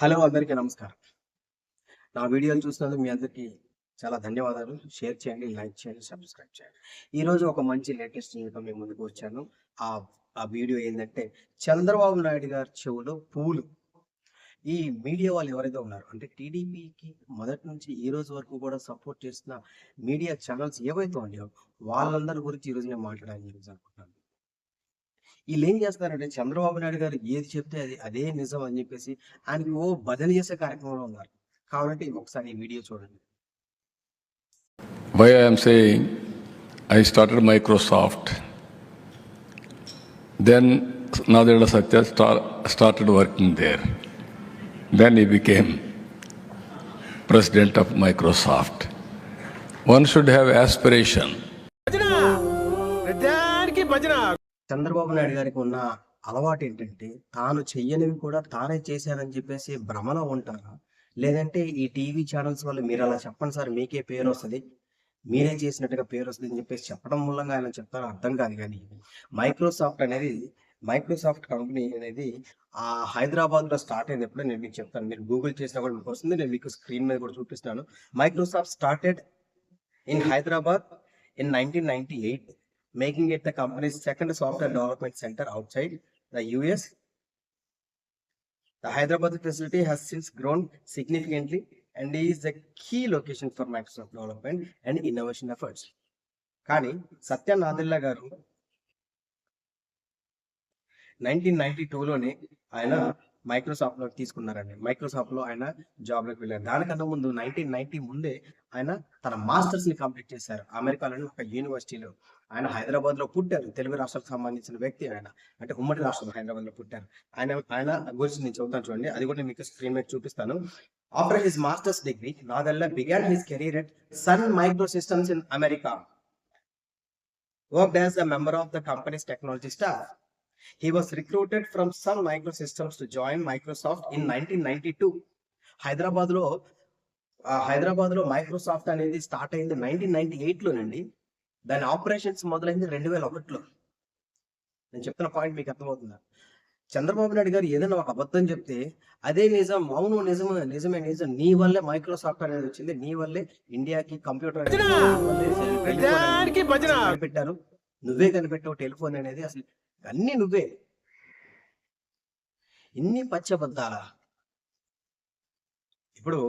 Hello అందరికీ నమస్కారం. నా వీడియోలు చూసినందుకు మీ అందరికీ చాలా ధన్యవాదాలు. షేర్ చేయండి, లైక్ చేయండి, సబ్స్క్రైబ్ చేయండి. ఈరోజు ఒక మంచి లేటెస్ట్ న్యూస్‌తో మీ ముందుకు వచ్చాను. ఆ ఆ వీడియో ఏందంటే, చంద్రబాబు నాయుడు గారి చెవులో పూలు. ఈ మీడియా వాళ్ళు ఎవరైతే ఉన్నారో, అంటే టీడీపీకి మొదటి నుంచి ఈ రోజు వరకు కూడా సపోర్ట్ చేస్తున్న మీడియా ఛానెల్స్ ఏవైతే ఉన్నాయో, వాళ్ళందరి గురించి ఈరోజు నేను మాట్లాడాలని చెప్పేసి అనుకుంటున్నాను. ఈళ్ళేం చేస్తున్నారంటే, చంద్రబాబు నాయుడు గారు ఏది చెప్తే అదే నిజం అని చెప్పేసి ఆయనకి భజన చేసే కార్యక్రమంలో ఉన్నారు. కావాలంటే ఒకసారి ఈ వీడియో చూడండి. Why I am saying I started Microsoft. Then Nadella Satya started working there. Then he became president of Microsoft. One should have aspiration. Chandrababu Naidu గారికి ఉన్న అలవాటు ఏంటంటే, తాను చెయ్యనివి కూడా తానే చేశానని చెప్పేసి భ్రమలో ఉంటారా? లేదంటే ఈ టీవీ ఛానల్స్ వల్ల మీరు అలా చెప్పండి సార్ మీకే పేరు వస్తుంది, మీరే చేసినట్టుగా పేరు వస్తుంది అని చెప్పేసి చెప్పడం మూలంగా ఆయన చెప్తారో అర్థం కాదు. కానీ మైక్రోసాఫ్ట్ కంపెనీ అనేది హైదరాబాద్ లో స్టార్ట్ అయింది. ఎప్పుడో నేను మీకు చెప్తాను, మీరు గూగుల్ చేసినా కూడా మీకు వస్తుంది. నేను మీకు స్క్రీన్ మీద కూడా చూపిస్తున్నాను. Microsoft started in Hyderabad in 1998, making it the company's second software development center outside the US. The Hyderabad facility has since grown significantly and is a key location for Microsoft development and innovation efforts. కానీ సత్య నాదెల్లా గారు 1992లోనే ఆయన Microsoft లో తీసుకున్నారండి. Microsoft లో ఆయన job లోకి వెళ్ళారు. దానికన్నా ముందు 1990 ముందే ఆయన తన మాస్టర్స్ ని కంప్లీట్ చేశారు అమెరికాలోని ఒక యూనివర్సిటీలో. ఆయన హైదరాబాద్ లో పుట్టారు. తెలుగు రాష్ట్రాలకు సంబంధించిన వ్యక్తి ఆయన, అంటే ఉమ్మడి రాష్ట్రం హైదరాబాద్ లో పుట్టారు. ఆయన గురించి నేను చెబుతాను చూడండి, అది కూడా మీకు స్క్రీన్ మీద చూపిస్తాను. After his masters degree, Nadella began his career at Sun Microsystems in America. Worked as a member of the company's technology staff. He was recruited from Sun Microsystems to join Microsoft in 1992. Hyderabad లో Microsoft అనేది start అయింది 1998లోనండి. దాని operations మొదలైంది 2001లో. నేను చెప్తున్న point మీకు అర్థమవుతుందా? చంద్రబాబు నాయుడు గారు ఏదైనా ఒక అబద్ధం చెప్తే అదే నిజం, అవును నిజమే, నీ వల్లే మైక్రోసాఫ్ట్ అనేది వచ్చింది, నీ వల్లే ఇండియాకి కంప్యూటర్ పెట్టారు, నువ్వే కనిపెట్టావు టెలిఫోన్ అనేది, అసలు అన్ని నువ్వే. ఇన్ని పచ్చబద్దాలా? ఇప్పుడు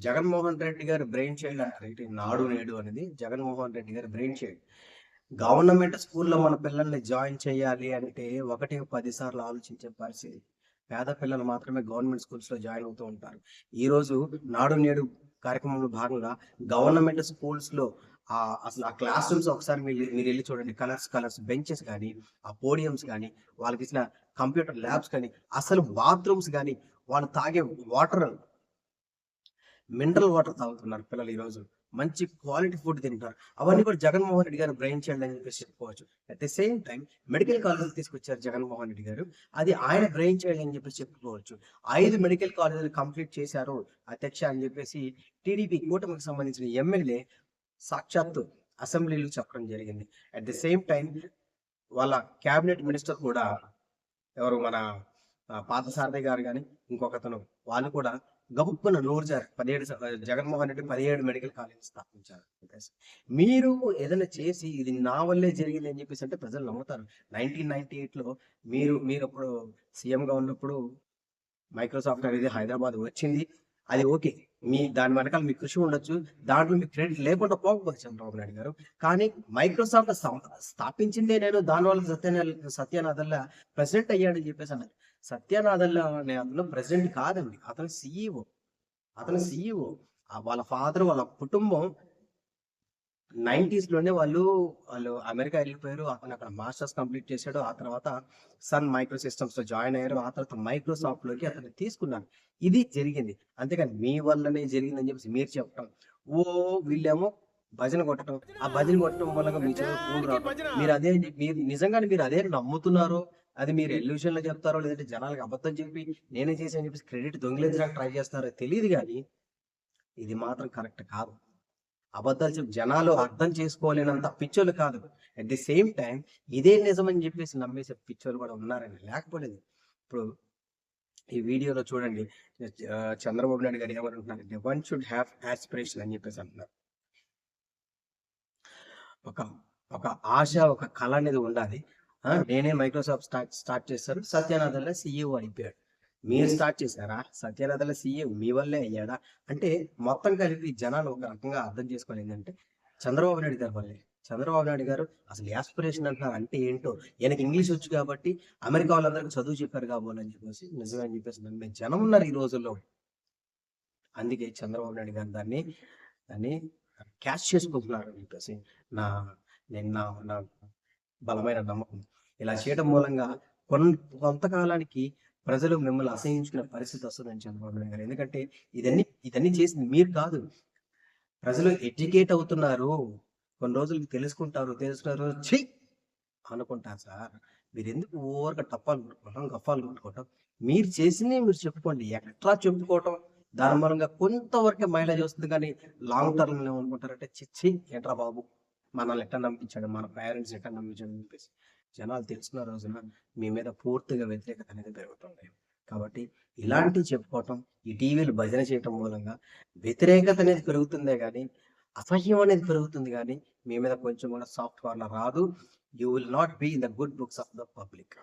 జగన్మోహన్ రెడ్డి గారి బ్రెయిన్ చైల్డ్ అంటారు నాడు నేడు అనేది. జగన్మోహన్ రెడ్డి గారి బ్రెయిన్ చైల్డ్. గవర్నమెంట్ స్కూల్లో మన పిల్లల్ని జాయిన్ చేయాలి అంటే 10 సార్లు ఆలోచించే పరిస్థితి. పేద పిల్లలు మాత్రమే గవర్నమెంట్ స్కూల్స్ లో జాయిన్ అవుతూ ఉంటారు. ఈ రోజు నాడు నేడు కార్యక్రమంలో భాగంగా గవర్నమెంట్ స్కూల్స్ లో అసలు ఆ క్లాస్ రూమ్స్ ఒకసారి మీరు వెళ్ళి చూడండి. కలర్స్ బెంచెస్ కానీ, ఆ పోడియంస్ కానీ, వాళ్ళకి ఇచ్చిన కంప్యూటర్ ల్యాబ్స్ కానీ, అసలు బాత్రూమ్స్ కానీ, వాళ్ళు తాగే వాటర్ మినరల్ వాటర్ తాగుతున్నారు పిల్లలు. ఈ రోజు మంచి క్వాలిటీ ఫుడ్ తింటారు. అవన్నీ కూడా జగన్మోహన్ రెడ్డి గారు బ్రెయిన్ చైల్డ్ అని చెప్పేసి చెప్పుకోవచ్చు. At the same time medical కాలేజీలు తీసుకొచ్చారు జగన్మోహన్ రెడ్డి గారు, అది ఆయన బ్రెయిన్ చైల్డ్ అని చెప్పేసి చెప్పుకోవచ్చు. 5 మెడికల్ కాలేజీలు కంప్లీట్ చేశారు అధ్యక్ష అని చెప్పేసి టీడీపీ కూటమికి సంబంధించిన ఎమ్మెల్యే సాక్షాత్తు అసెంబ్లీలో చెప్పడం జరిగింది. అట్ ది సేమ్ టైం వాళ్ళ క్యాబినెట్ మినిస్టర్ కూడా ఎవరు, మన పార్థసారథి గారు కానీ ఇంకొకతను, వాళ్ళు కూడా గబుక్కున నోరు జారు 17 జగన్మోహన్ రెడ్డి 17 మెడికల్ కాలేజ్ స్థాపించారు. మీరు ఏదైనా చేసి ఇది నా వల్లే జరిగింది అని చెప్పేసి అంటే ప్రజలు నమ్ముతారు. 1998లో మీరు అప్పుడు సీఎంగా ఉన్నప్పుడు మైక్రోసాఫ్ట్ అనేది హైదరాబాద్ వచ్చింది, అది ఓకే. దాని వెనకాల మీ కృషి ఉండొచ్చు, దాంట్లో మీ క్రెడిట్ లేకుండా పోకపోతే చంద్రబాబు నాయుడు గారు. కానీ మైక్రోసాఫ్ట్ స్థాపించిందే నేను, దానివల్ల సత్య నాదెల్లా ప్రెసిడెంట్ అయ్యాడని చెప్పేసి అన్నారు. సత్య నాదెల్లా అనే అందులో ప్రెసిడెంట్ కాదండి, అతను సిఇఓ. వాళ్ళ ఫాదర్, వాళ్ళ కుటుంబం 90s లోనే వాళ్ళు అమెరికా వెళ్ళిపోయారు. అతను అక్కడ మాస్టర్స్ కంప్లీట్ చేశాడు. ఆ తర్వాత సన్ మైక్రో సిస్టమ్స్ లో జాయిన్ అయ్యారు. ఆ తర్వాత మైక్రోసాఫ్ట్ లోకి అతను తీసుకున్నాను. ఇది జరిగింది. అంతేకాని మీ వల్లనే జరిగింది అని చెప్పేసి మీరు చెప్పడం, వీళ్ళేమో భజన కొట్టడం, ఆ భజన కొట్టడం వల్ల మీ చదువు పూలు రావడం, మీరు నిజంగానే మీరు అదే నమ్ముతున్నారో, అది మీరు ఎల్యూషన్ లో చెప్తారో, లేదంటే జనాలకు అబద్ధం చెప్పి నేనే చేశాను చెప్పేసి క్రెడిట్ దొంగిలించడానికి ట్రై చేస్తారో తెలియదు. కానీ ఇది మాత్రం కరెక్ట్ కాదు. అబద్ధాలు చెప్పి జనాలు అర్థం చేసుకోలేనంత పిచ్చోళ్ళు కాదు. అట్ ది సేమ్ టైం ఇదే నిజమని చెప్పేసి నమ్మేసే పిచ్చోళ్ళు కూడా ఉన్నారండి, లేకపోలేదు. ఇప్పుడు ఈ వీడియోలో చూడండి చంద్రబాబు నాయుడు గారు ఏమంటున్నారంటే వన్ షుడ్ హ్యావ్ యాస్పిరేషన్ అని చెప్పేసి అంటున్నారు. ఒక ఒక ఆశ, ఒక కళ అనేది ఉండాలి. నేనే మైక్రోసాఫ్ట్ స్టార్ట్ చేశాను, సత్యనాథన్లో సీఈఓ అయిపోయాడు. మీరు స్టార్ట్ చేశారా? సత్యనాథన్లో సీఈఓ మీ వల్లే అయ్యాడా? అంటే మొత్తం కలిపి జనాలు ఒక రకంగా అర్థం చేసుకోవాలి ఏంటంటే చంద్రబాబు నాయుడు గారి వల్లే. చంద్రబాబు నాయుడు గారు అసలు యాస్పిరేషన్ అంటున్నారు అంటే ఏంటో, ఈయనకి ఇంగ్లీష్ వచ్చు కాబట్టి అమెరికా వాళ్ళందరికీ చదువు చెప్పారు కాబోలని చెప్పేసి నిజమే అని చెప్పేసి నమ్మే జనం ఉన్నారు ఈ రోజుల్లో. అందుకే చంద్రబాబు నాయుడు గారు దాన్ని దాన్ని క్యాష్ చేసుకుంటున్నారు అని చెప్పేసి నా నేను నా నా బలమైన నమ్మకం. ఇలా చేయడం మూలంగా కొంతకాలానికి ప్రజలు మిమ్మల్ని అసహించుకునే పరిస్థితి వస్తుందని చంద్రబాబు నాయుడు గారు. ఎందుకంటే ఇదన్నీ చేసింది మీరు కాదు. ప్రజలు ఎడ్యుకేట్ అవుతున్నారు. కొన్ని రోజులకి తెలుసుకున్న రోజు ఛీ అనుకుంటారు సార్. మీరు ఎందుకు ఓవర్గా గఫాలు కొట్టుకోవటం? మీరు చేసింది మీరు చెప్పుకోండి. ఎక్స్ట్రా చెప్పుకోవటం దాని మూలంగా కొంతవరకే మైలేజ్ వస్తుంది, కానీ లాంగ్ టర్మ్ లో ఏమనుకుంటారంటే చిచ్చి ఏంట్రా బాబు, మనల్ని ఎట్లా నమ్మించాడు, మన పేరెంట్స్ ఎట్లా నమ్మించాడు అని చెప్పేసి జనాలు తెలుసుకున్న రోజున మీ మీద పూర్తిగా వ్యతిరేకత అనేది పెరుగుతుంది. కాబట్టి ఇలాంటివి చెప్పుకోవటం, ఈ టీవీలు భజన చేయటం మూలంగా వ్యతిరేకత అనేది పెరుగుతుందే కానీ అసహ్యం అనేది పెరుగుతుంది, కానీ మీ మీద కొంచెం కూడా సాఫ్ట్ కార్నర్ రాదు. You will not be in the good books of the public.